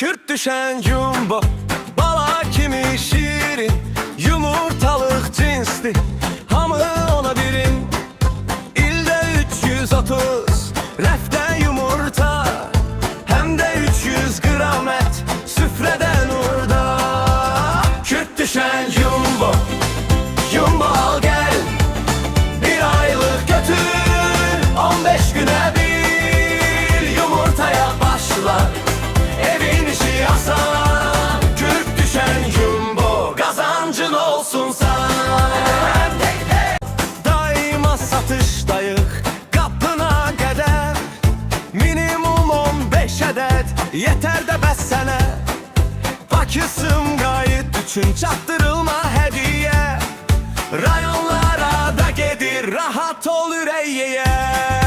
Kürt düşen jumbo, bala kimi şirin, yumurtalık cinsli, hamı ona birin. İlde 330 refte yumurta, hem de 300 gram et süfreden orada. Kürt düşen jumbo, jumbo al gel, bir aylık götür, 15 güne bir yumurtaya başlar. Evin işi asan, Kürt düşen jumbo, kazancın olsun sen. Daima satışdayıq, qapına qədər, minimum 15 ədəd, yetər də bəs sənə. Bakısım qayıt üçün çatdırılma hədiyyə, rayonlara da gedir, rahat ol ürəyiyə.